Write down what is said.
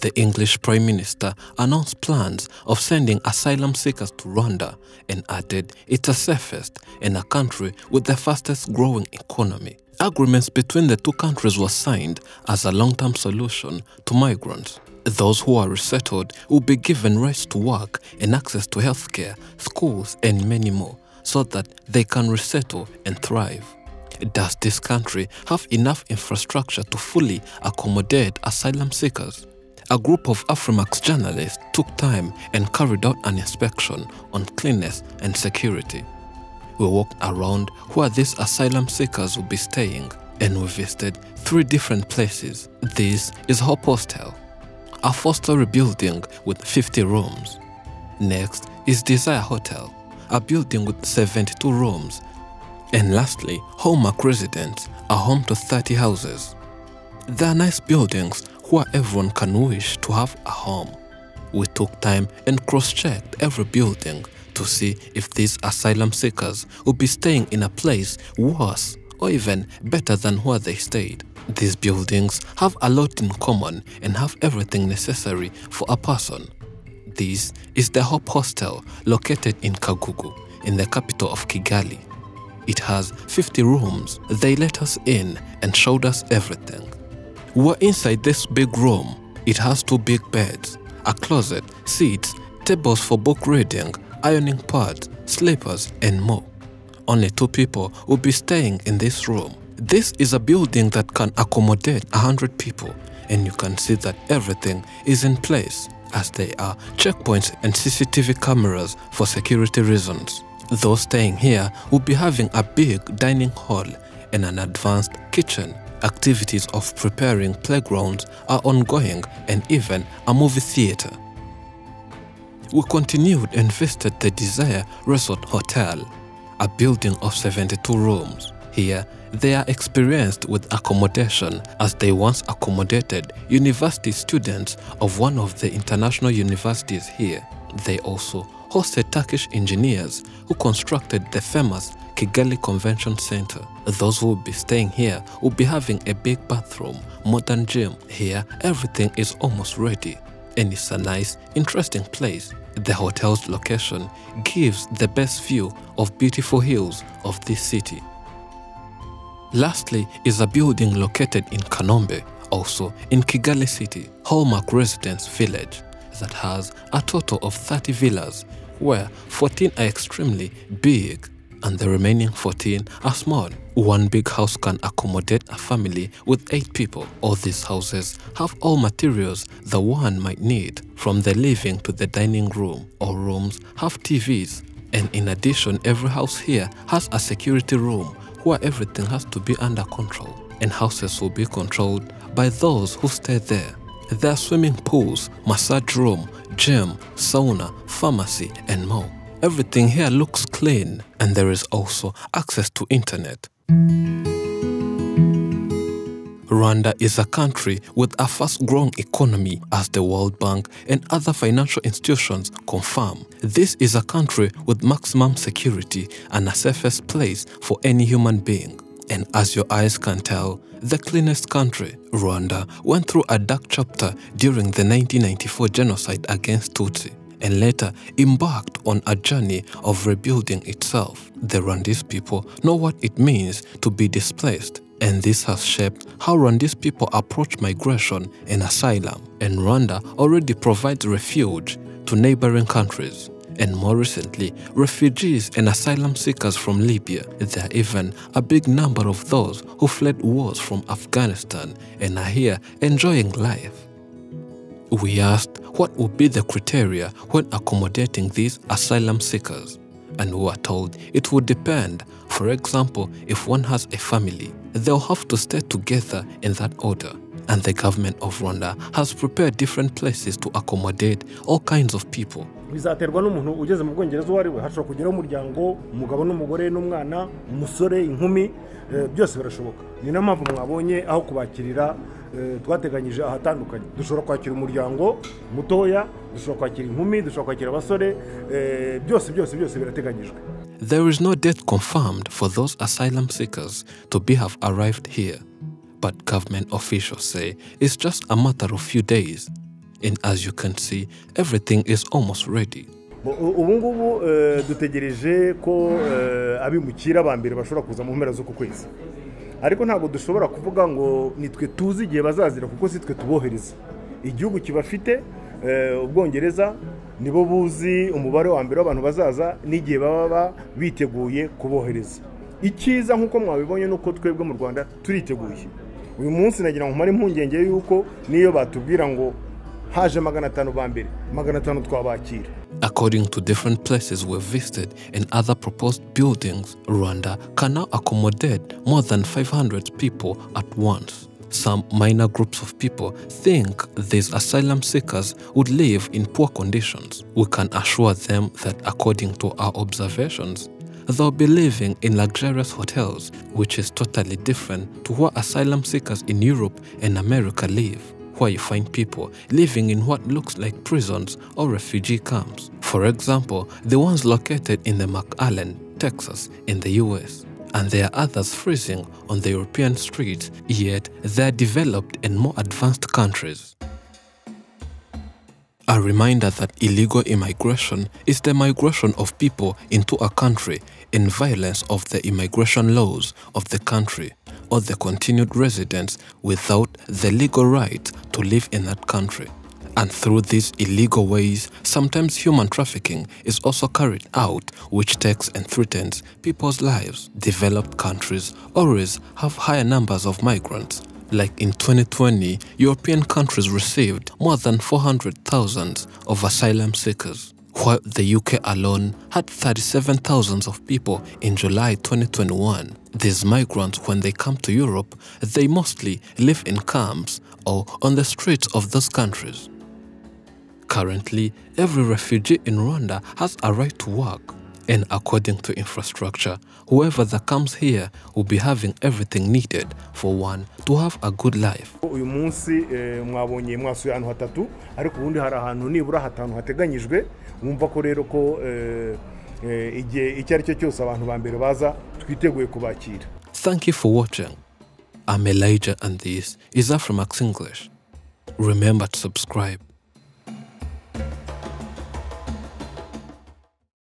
The English Prime Minister announced plans of sending asylum seekers to Rwanda and added it's the safest and a country with the fastest growing economy. Agreements between the two countries were signed as a long-term solution to migrants. Those who are resettled will be given rights to work and access to healthcare, schools, and many more, so that they can resettle and thrive. Does this country have enough infrastructure to fully accommodate asylum seekers? A group of Afrimax journalists took time and carried out an inspection on cleanliness and security. We walked around where these asylum seekers will be staying, and we visited 3 different places. This is Hope Hostel, a 4-story building with 50 rooms. Next is Desire Hotel, a building with 72 rooms. And lastly, Hallmark Residence, a home to 30 houses. They are nice buildings where everyone can wish to have a home. We took time and cross-checked every building to see if these asylum seekers would be staying in a place worse or even better than where they stayed. These buildings have a lot in common and have everything necessary for a person. This is the Hope Hostel located in Kagugu, in the capital of Kigali. It has 50 rooms. They let us in and showed us everything. We're inside this big room. It has 2 big beds, a closet, seats, tables for book reading, ironing pads, slippers, and more. Only 2 people will be staying in this room. This is a building that can accommodate 100 people, and you can see that everything is in place, as there are checkpoints and CCTV cameras for security reasons. Those staying here will be having a big dining hall and an advanced kitchen. Activities of preparing playgrounds are ongoing, and even a movie theater. We continued and visited the Desire Resort Hotel, a building of 72 rooms. Here, they are experienced with accommodation, as they once accommodated university students of one of the international universities here. They also hosted Turkish engineers who constructed the famous Kigali Convention Center. Those who will be staying here will be having a big bathroom, modern gym. Here, everything is almost ready, and it's a nice, interesting place. The hotel's location gives the best view of beautiful hills of this city. Lastly is a building located in Kanombe, also in Kigali City, Hallmark Residence Village, that has a total of 30 villas, where 14 are extremely big and the remaining 14 are small. One big house can accommodate a family with 8 people. All these houses have all materials the one might need, from the living to the dining room. All rooms have TVs, and in addition, every house here has a security room where everything has to be under control, and houses will be controlled by those who stay there. There are swimming pools, massage room, gym, sauna, pharmacy, and more. Everything here looks clean, and there is also access to internet. Rwanda is a country with a fast-growing economy, as the World Bank and other financial institutions confirm. This is a country with maximum security and a safest place for any human being. And as your eyes can tell, the cleanest country. Rwanda went through a dark chapter during the 1994 genocide against Tutsi, and later embarked on a journey of rebuilding itself. The Rwandese people know what it means to be displaced, and this has shaped how Rwandese people approach migration and asylum. And Rwanda already provides refuge to neighboring countries, and more recently, refugees and asylum seekers from Libya. There are even a big number of those who fled wars from Afghanistan and are here enjoying life. We asked what would be the criteria when accommodating these asylum seekers, and we were told it would depend. For example, if one has a family, they'll have to stay together in that order. And the government of Rwanda has prepared different places to accommodate all kinds of people. Bizaterwa n'umuntu ugeze mu Bwongereza wari we, hashobora kugeraho umuryango, umugabo n'umugore n'umwana, umusore, inkumi, byose birashoboka. Ni na mpamvu mwabonye aho kubakirira twateganyije ahatandukanye. Dushobora kwakira umuryango mutoya, dushobora kwakira inkumi, dushobora kwakira abasore, byose birateganyijwe. There is no date confirmed for those asylum seekers to have arrived here, but government officials say it's just a matter of few days. and as you can see, everything is almost ready. Ubu ngubu dutegereje ko abimukira ba mbere bashobora kuza mu mpera zo ku kwezi, ariko ntabwo dushobora kuvuga ngo nitwe tuzi igihe bazazira kuko si twe tubohereza. Igihugu kibafite Ubwongereza nibo buzi umubare wa mbere w'abantu bazaza n'igihe baba biteguye kubohereza. Ikiza nkuko mwabibonye nuko twebwe mu Rwanda turiteguye. Uyu munsi nagira ngo mpare impungenge yuko niyo batubwira ngo haje 500 ba mbere 500 twabakira. According to different places we've visited and other proposed buildings, Rwanda can now accommodate more than 500 people at once. Some minor groups of people think these asylum seekers would live in poor conditions. We can assure them that according to our observations, they'll be living in luxurious hotels, which is totally different to where asylum seekers in Europe and America live, where you find people living in what looks like prisons or refugee camps. For example, the ones located in the McAllen, Texas, in the US. And there are others freezing on the European streets, yet they are developed and more advanced countries. A reminder that illegal immigration is the migration of people into a country in violence of the immigration laws of the country, or the continued residence without the legal right to live in that country. And through these illegal ways, sometimes human trafficking is also carried out, which takes and threatens people's lives. Developed countries always have higher numbers of migrants. Like in 2020, European countries received more than 400,000 of asylum seekers, while the UK alone had 37,000 of people in July 2021. These migrants, when they come to Europe, they mostly live in camps or on the streets of those countries. Currently, every refugee in Rwanda has a right to work, and according to infrastructure, whoever that comes here will be having everything needed for one to have a good life. Uyu munsi mwabonye mwasuye ahantu hatatu, ariko ubundi hari ahantu nibura hatanu hateganyijwe. Mwumva ko rero ko igihe icyo ari cyo cyose abantu ba mbere baza twiteguye kubakira. Thank you for watching. I'm Elijah and this is Afrimax English. Remember to subscribe.